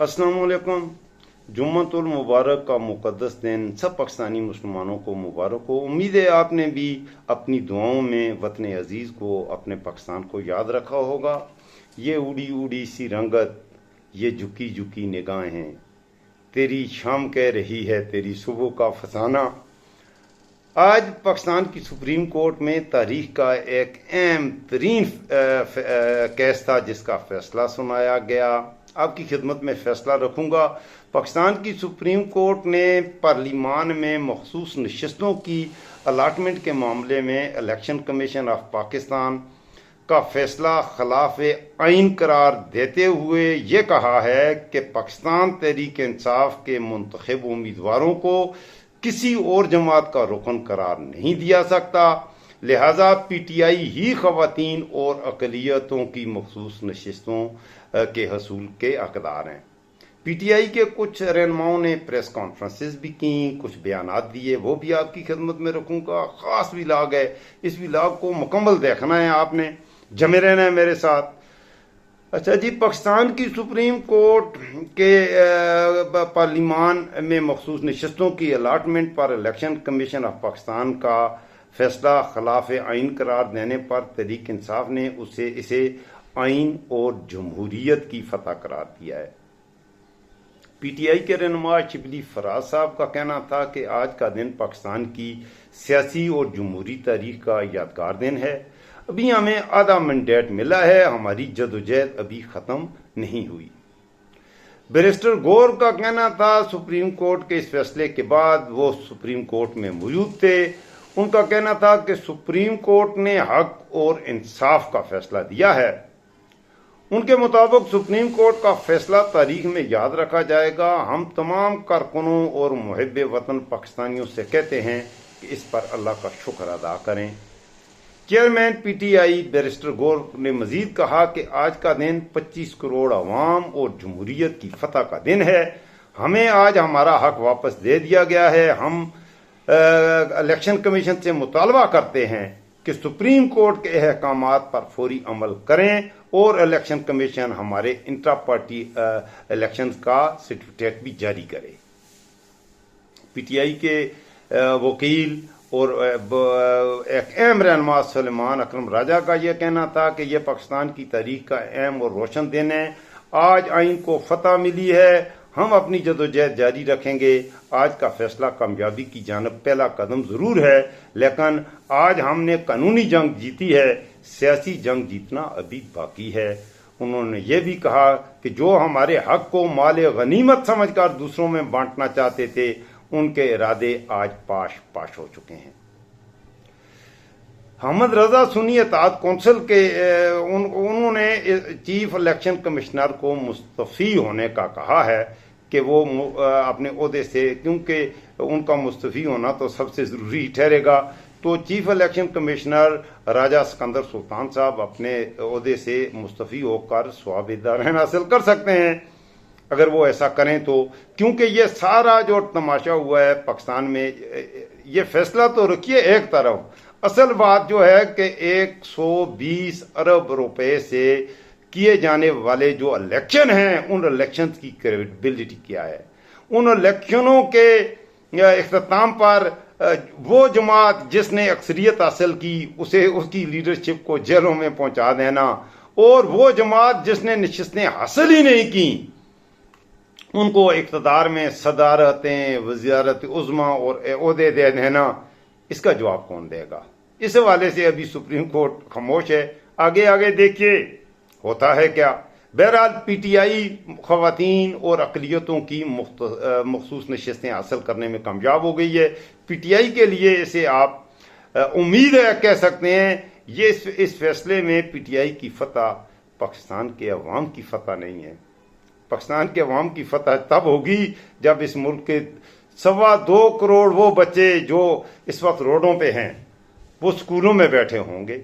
अस्सलाम वालेकुम। जुम्मतुल मुबारक का मुक़द्दस दिन सब पाकिस्तानी मुसलमानों को मुबारक हो। उम्मीद है आपने भी अपनी दुआओं में वतन अजीज़ को, अपने पाकिस्तान को याद रखा होगा। ये उड़ी उड़ी सी रंगत, ये झुकी झुकी निगाहें, तेरी शाम कह रही है तेरी सुबह का फसाना। आज पाकिस्तान की सुप्रीम कोर्ट में तारीख का एक अहम तरीन केस था जिसका फैसला सुनाया गया। आपकी खिदमत में फैसला रखूंगा। पाकिस्तान की सुप्रीम कोर्ट ने पार्लिमान में मखसूस नशस्तों की अलाटमेंट के मामले में इलेक्शन कमीशन ऑफ पाकिस्तान का फैसला खिलाफ आइन करार देते हुए ये कहा है कि पाकिस्तान तहरीक इंसाफ के मुंतखब उम्मीदवारों को किसी और जमात का रुकन करार नहीं दिया सकता, लिहाजा पीटीआई ही खवातीन और अकलियतों की मखसूस नशिस्तों के हसूल के हकदार हैं। पीटीआई के कुछ रहनुमाओं ने प्रेस कॉन्फ्रेंसेस भी की, कुछ बयानात दिए, वो भी आपकी खिदमत में रखूंगा। खास व्लॉग है, इस व्लॉग को मुकम्मल देखना है, आपने जमे रहना है मेरे साथ। अच्छा जी, पाकिस्तान की सुप्रीम कोर्ट के पार्लिमान में मखसूस नशस्तों की अलाटमेंट पर इलेक्शन कमीशन ऑफ पाकिस्तान का फैसला खिलाफ आइन करार देने पर तहरीक इंसाफ ने इसे आइन और जमहूरियत की फतह करार दिया है। पीटीआई के रहनुमा शिबली फराज साहब का कहना था कि आज का दिन पाकिस्तान की सियासी और जमहूरी तारीख का यादगार दिन है। अभी हमें आधा मैंडेट मिला है, हमारी जदोजहद अभी खत्म नहीं हुई। बैरिस्टर गौर का कहना था, सुप्रीम कोर्ट के इस फैसले के बाद वो सुप्रीम कोर्ट में मौजूद थे। उनका कहना था कि सुप्रीम कोर्ट ने हक और इंसाफ का फैसला दिया है। उनके मुताबिक सुप्रीम कोर्ट का फैसला तारीख में याद रखा जाएगा। हम तमाम कारकुनों और मुहिब वतन पाकिस्तानियों से कहते हैं कि इस पर अल्लाह का शुक्र अदा करें। चेयरमैन पीटीआई बैरिस्टर गौर ने मजीद कहा कि आज का दिन 25 करोड़ अवाम और जमहूरियत की फतह का दिन है। हमें आज हमारा हक वापस दे दिया गया है। हम इलेक्शन कमीशन से मुतालबा करते हैं कि सुप्रीम कोर्ट के अहकामात पर फौरी अमल करें और इलेक्शन कमीशन हमारे इंट्रा पार्टी इलेक्शन का सर्टिफिकेट भी जारी करे। पीटीआई के वकील और एक अहम रहनुमा सलेमान अकरम राजा का यह कहना था कि यह पाकिस्तान की तारीख का अहम और रोशन दिन है। आज आइन को फतह मिली है, हम अपनी जदोजहद जारी रखेंगे। आज का फैसला कामयाबी की जानब पहला कदम जरूर है, लेकिन आज हमने कानूनी जंग जीती है, सियासी जंग जीतना अभी बाकी है। उन्होंने ये भी कहा कि जो हमारे हक को माले गनीमत समझकर दूसरों में बांटना चाहते थे, उनके इरादे आज पाश हो चुके हैं। अहमद रजा सुन्नी इत्तेहाद कौंसिल के उन्होंने चीफ इलेक्शन कमिश्नर को मुस्तफ़ी होने का कहा है कि वो अपने ओहदे से, क्योंकि उनका मुस्तफ़ी होना तो सबसे ज़रूरी ठहरेगा, तो चीफ इलेक्शन कमिश्नर राजा सिकंदर सुल्तान साहब अपने ओहदे से मुस्तफ़ी होकर सवाब-ए-दार हासिल कर सकते हैं अगर वो ऐसा करें तो। क्योंकि ये सारा जो तमाशा हुआ है पाकिस्तान में, ये फैसला तो रखिए एक तरफ, असल बात जो है कि 120 अरब रुपए से किए जाने वाले जो इलेक्शन हैं, उन इलेक्शन की क्रेडिबिलिटी क्या है। उन इलेक्शनों के इख्तिताम पर वो जमात जिसने अक्सरियत हासिल की उसे उसकी लीडरशिप को जेलों में पहुंचा देना, और वो जमात जिसने नशिस्तें हासिल ही नहीं की उनको इक़्तिदार में सदारतें, वज़ारत उज़्मा और ओहदे दे देना, इसका जवाब कौन देगा। इस हवाले से अभी सुप्रीम कोर्ट खामोश है। आगे आगे देखिए होता है क्या। बहरहाल पीटीआई खवातीन और अक़लियतों की मखसूस नशिस्तें हासिल करने में कामयाब हो गई है। पीटीआई के लिए इसे आप उम्मीद है कह सकते हैं। ये इस फैसले में पीटीआई की फतह पाकिस्तान के अवाम की फतह नहीं है। पाकिस्तान के अवाम की फतह तब होगी जब इस मुल्क के 2.25 करोड़ वो बच्चे जो इस वक्त रोडों पे हैं वो स्कूलों में बैठे होंगे।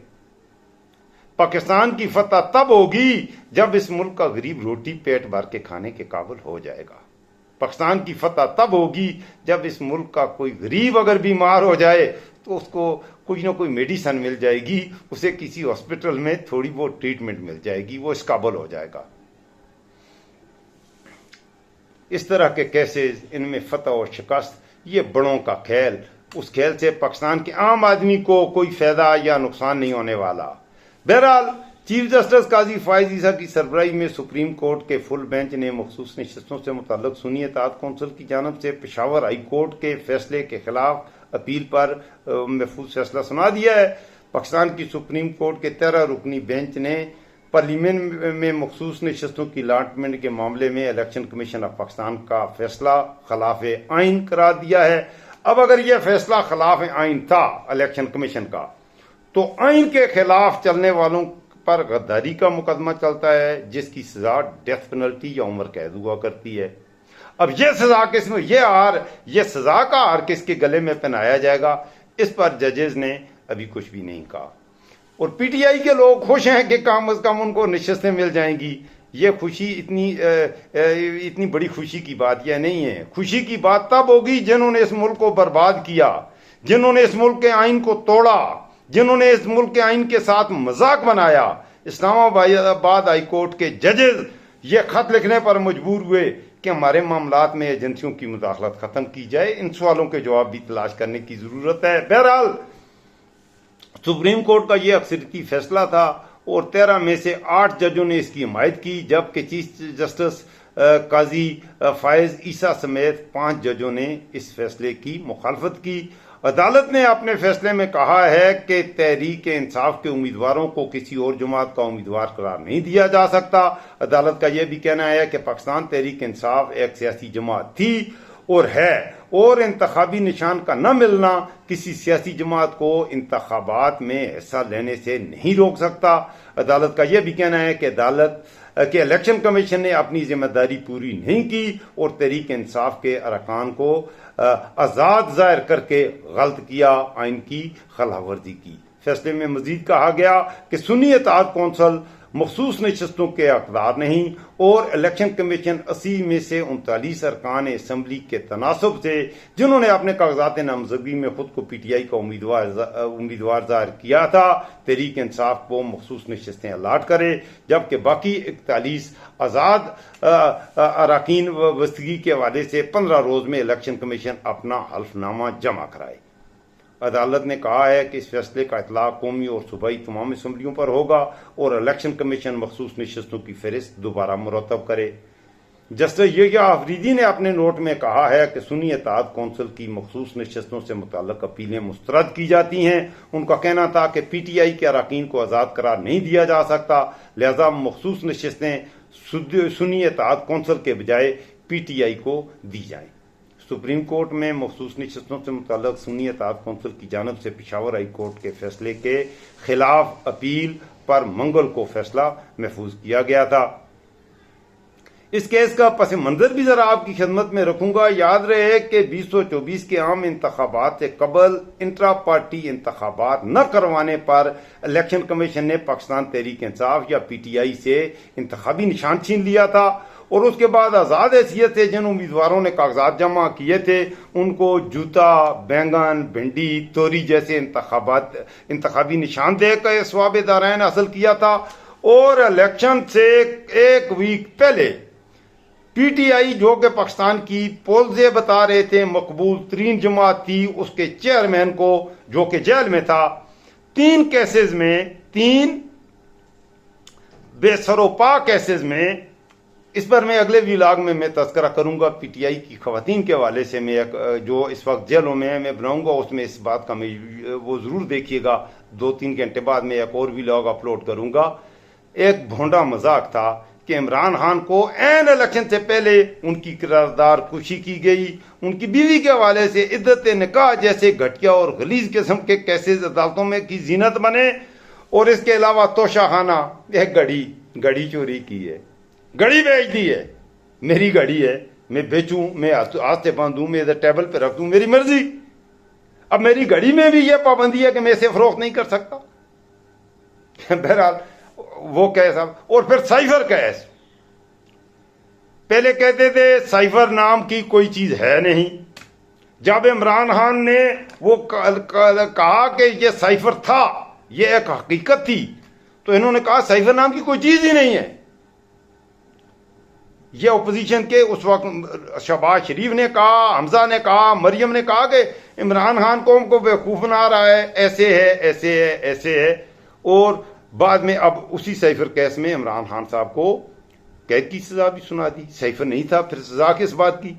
पाकिस्तान की फतह तब होगी जब इस मुल्क का गरीब रोटी पेट भर के खाने के काबिल हो जाएगा। पाकिस्तान की फतह तब होगी जब इस मुल्क का कोई गरीब अगर बीमार हो जाए तो उसको कोई ना कोई मेडिसिन मिल जाएगी, उसे किसी हॉस्पिटल में थोड़ी बहुत ट्रीटमेंट मिल जाएगी, वो इस काबिल हो जाएगा। इस तरह के केसेस, इनमें फतह और शिकस्त, ये बड़ों का खेल, उस खेल से पाकिस्तान के आम आदमी को कोई फायदा या नुकसान नहीं होने वाला। बहरहाल चीफ जस्टिस काजी फायज ईसा की सरबराही में सुप्रीम कोर्ट के फुल बेंच ने मखसूस नशिस्तों से मुतल्लिक सुन्नी इत्तेहाद कौंसिल की जानब से पेशावर हाई कोर्ट के फैसले के खिलाफ अपील पर महफूज फैसला सुना दिया है। पाकिस्तान की सुप्रीम कोर्ट के 13 रुकनी बेंच ने पार्लियामेंट में मखसूस नशिस्तों की अलाटमेंट के मामले में इलेक्शन कमीशन ऑफ पाकिस्तान का फैसला खिलाफ आइन करार दिया है। अब अगर यह फैसला खिलाफ आइन था इलेक्शन कमीशन का, तो आइन के खिलाफ चलने वालों पर गद्दारी का मुकदमा चलता है, जिसकी सजा डेथ पेनल्टी या उम्र कैद हुआ करती है। अब यह सजा किसमें, यह सजा का हार किसके गले में पहनाया जाएगा, इस पर जजेस ने अभी कुछ भी नहीं कहा। और पीटीआई के लोग खुश हैं कि कम अज कम उनको नशिस्तें मिल जाएंगी। ये खुशी इतनी बड़ी खुशी की बात यह नहीं है। खुशी की बात तब होगी जिन्होंने इस मुल्क को बर्बाद किया, जिन्होंने इस मुल्क के आइन को तोड़ा, जिन्होंने इस मुल्क के आइन के साथ मजाक बनाया। इस्लामाबाद हाई कोर्ट के जजेस ये खत लिखने पर मजबूर हुए कि हमारे मामलात में एजेंसियों की मुदाखलत खत्म की जाए। इन सवालों के जवाब भी तलाश करने की जरूरत है। बहरहाल सुप्रीम कोर्ट का यह अक्सरियती फैसला था और 13 में से 8 जजों ने इसकी हिमायत की, जबकि चीफ जस्टिस काजी फायज ईसा समेत 5 जजों ने इस फैसले की मुखालफत की। अदालत ने अपने फैसले में कहा है कि तहरीक इंसाफ के उम्मीदवारों को किसी और जमात का उम्मीदवार करार नहीं दिया जा सकता। अदालत का यह भी कहना है कि पाकिस्तान तहरीक इंसाफ एक सियासी जमात थी और है, और इंतखाबी निशान का न मिलना किसी सियासी जमात को इंतखाबात में हिस्सा लेने से नहीं रोक सकता। अदालत का यह भी कहना है कि इलेक्शन कमीशन ने अपनी जिम्मेदारी पूरी नहीं की और तहरीक इंसाफ के अरकान को आजाद जाहिर करके गलत किया, आइन की खिलाफवर्जी की। फैसले में मजीद कहा गया कि सुन्नी इत्तेहाद कौंसिल मखसूस नशिस्तों के हकदार नहीं और इलेक्शन कमीशन 80 में से 39 अरकान असम्बली के तनासब से जिन्होंने अपने कागजात नामजदगी में खुद को पीटीआई का उम्मीदवार जाहिर किया था, तहरीक इंसाफ को मखसूस नशिस्तें अलाट करे, जबकि बाकी 41 आज़ाद अरकान वस्तगी के हवाले से 15 रोज में इलेक्शन कमीशन अपना हल्फनामा जमा कराए। अदालत ने कहा है कि इस फैसले का इतलाक कौमी और सूबाई तमाम असम्बलियों पर होगा और इलेक्शन कमीशन मखसूस नशिस्तों की फहरिस्त दोबारा मुरतब करे। जस्टिस यहिया अफरीदी ने अपने नोट में कहा है कि सुन्नी इत्तेहाद कौंसिल की मखसूस नशिस्तों से मुतल्लिक अपीलें मुस्तरद की जाती हैं। उनका कहना था कि पीटीआई के अरकान को आज़ाद करार नहीं दिया जा सकता, लिहाजा मखसूस नशिस्तें सुन्नी इत्तेहाद कौंसिल के बजाय पीटीआई को दी जाएं। सुप्रीम कोर्ट में मखसूस नशिस्तों से मुतल्लिक सुन्नी इत्तेहाद कौंसिल की जानब से पेशावर हाई कोर्ट के फैसले के खिलाफ अपील पर मंगल को फैसला महफूज किया गया था। इस केस का पस मंजर भी जरा आपकी खिदमत में रखूंगा। याद रहे कि 2024 के आम इंतखाबात से कबल इंट्रा पार्टी इंतखाबात न करवाने पर इलेक्शन कमीशन ने पाकिस्तान तहरीक इंसाफ या पीटीआई से इंतखाबी निशान छीन लिया था और उसके बाद आज़ाद हैसियत से जिन उम्मीदवारों ने कागजात जमा किए थे उनको जूता, बैंगन, भिंडी, तोरी जैसे इंतखाबी निशान देकर सवाब दारायन हासिल किया था। और इलेक्शन से एक वीक पहले पीटीआई, जो कि पाकिस्तान की पोल्स बता रहे थे मकबूल तरीन जमात थी, उसके चेयरमैन को, जो कि जेल में था, 3 केसेस में, 3 बेसरोपा केसेस में, इस पर मैं अगले व्लॉग में मैं तस्करा करूंगा। पीटीआई की खवातीन के हवाले से मैं जो इस वक्त जेलों में मैं बनाऊंगा उसमें इस बात का वो जरूर देखिएगा। 2-3 घंटे बाद मैं एक और व्लॉग अपलोड करूंगा। एक भोंडा मजाक था कि इमरान खान को एन इलेक्शन से पहले उनकी किरदार कुशी की गई, उनकी बीवी के हवाले से इद्दत निकाह जैसे घटिया और गलीज किस्म के केसेस अदालतों में की जीनत बने, और इसके अलावा तोशाखाना एक घड़ी चोरी की है, घड़ी बेच दी है। मेरी घड़ी है, मैं बेचूं, मैं हाथ से बांधूं, मैं इधर टेबल पे रख दूं, मेरी मर्जी। अब मेरी घड़ी में भी यह पाबंदी है कि मैं इसे फरोख्त नहीं कर सकता। बहरहाल वो केस। और फिर साइफर केस, पहले कहते थे साइफर नाम की कोई चीज है नहीं। जब इमरान खान ने वो कहा कि ये साइफर था, ये एक हकीकत थी, तो इन्होंने कहा साइफर नाम की कोई चीज ही नहीं है। ये अपोजिशन के उस वक्त शहबाज शरीफ ने कहा, हमजा ने कहा, मरियम ने कहा कि इमरान खान कौम को बेवकूफ बना रहा है, ऐसे है, ऐसे है, ऐसे है। और बाद में अब उसी साइफर केस में इमरान खान साहब को कैद की सजा भी सुना दी। साइफर नहीं था, फिर सजा किस बात की?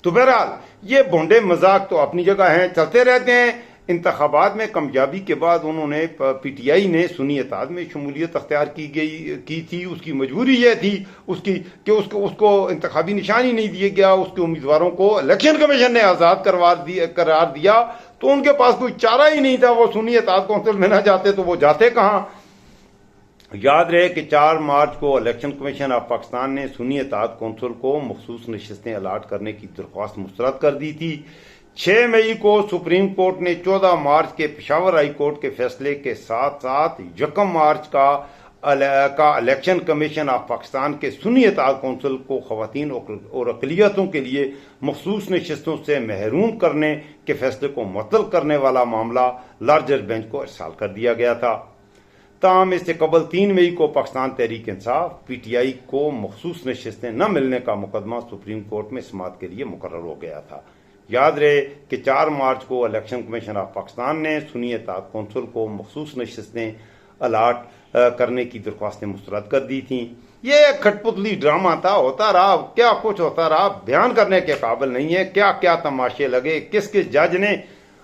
तो बहरहाल ये भोंडे मजाक तो अपनी जगह हैं, चलते रहते हैं। इंतखाबात में कामयाबी के बाद उन्होंने पीटीआई ने सुन्नी इत्तेहाद में शमूलियत अख्तियार की थी। उसकी मजबूरी यह थी उसकी कि उसको इंतखाबी निशानी नहीं दिया गया। उसके उम्मीदवारों को इलेक्शन कमीशन ने आज़ाद करार दिया, तो उनके पास कोई चारा ही नहीं था। वो सुन्नी इत्तेहाद कौंसिल में ना जाते तो वो जाते कहाँ? याद रहे कि 4 मार्च को इलेक्शन कमीशन ऑफ पाकिस्तान ने सुन्नी इत्तेहाद कौंसिल को मखसूस नशिस्तें अलाट करने की दरख्वास्त मुस्तरद कर दी थी। 6 मई को सुप्रीम कोर्ट ने 14 मार्च के पेशावर हाई कोर्ट के फैसले के साथ साथ 1 मार्च का इलेक्शन कमीशन ऑफ पाकिस्तान के सुन्नी इत्तेहाद कौंसिल को खवातीन और अक़लियतों के लिए मखसूस नशिस्तों से महरूम करने के फैसले को मुअत्तल करने वाला मामला लार्जर बेंच को इरसाल कर दिया गया था। ताहम इससे कबल 3 मई को पाकिस्तान तहरीक इंसाफ पीटीआई को मखसूस नशिस्तें न मिलने का मुकदमा सुप्रीम कोर्ट में समाअत के लिए मुकर्रर हो गया था। याद रहे कि 4 मार्च को इलेक्शन कमीशन ऑफ पाकिस्तान ने सुन्नी इत्तेहाद कौंसिल को मखसूस नशिस्तें अलाट करने की दरख्वास्तें मुस्तरद कर दी थी। ये खटपुतली ड्रामा था, होता रहा, क्या कुछ होता रहा, बयान करने के काबिल नहीं है। क्या क्या तमाशे लगे, किस किस जज ने।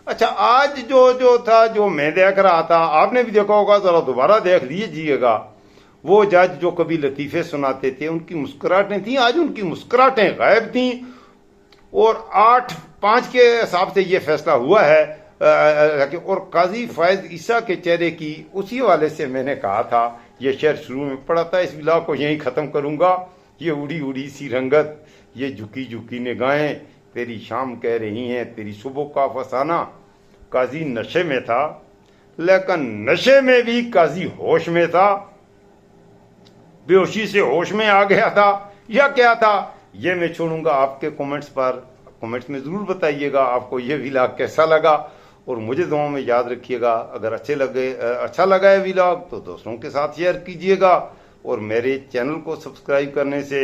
अच्छा, आज जो था, जो मैं देख रहा था, आपने भी देखा होगा, जरा दोबारा देख लीजिएगा। वो जज जो कभी लतीफे सुनाते थे, उनकी मुस्कुराहटें थी, आज उनकी मुस्कुराहटें गायब थी। और 8-5 के हिसाब से ये फैसला हुआ है। और काजी फायज ईसा के चेहरे की उसी वाले से मैंने कहा था, ये शेर शुरू में पढ़ा था, इस विला को यहीं खत्म करूंगा। ये उड़ी उड़ी सी रंगत, ये झुकी झुकी निगाहें, तेरी शाम कह रही हैं तेरी सुबह का फसाना। काजी नशे में था, लेकिन नशे में भी काजी होश में था। बेहोशी से होश में आ गया था, या क्या था? ये मैं छोड़ूंगा आपके कमेंट्स पर। कमेंट्स में जरूर बताइएगा आपको ये व्लॉग कैसा लगा, और मुझे दुआओं में याद रखिएगा। अगर अच्छा लगा है व्लॉग तो दोस्तों के साथ शेयर कीजिएगा, और मेरे चैनल को सब्सक्राइब करने से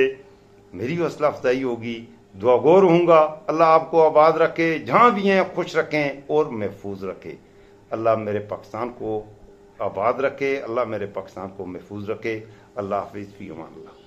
मेरी हौसला अफजाई होगी। दुआगो रहूंगा। अल्लाह आपको आबाद रखे, जहां भी हैं खुश रखें और महफूज रखे। अल्लाह मेरे पाकिस्तान को आबाद रखे, अल्लाह मेरे पाकिस्तान को महफूज रखे। अल्लाह हाफिज़, फी अमान अल्लाह।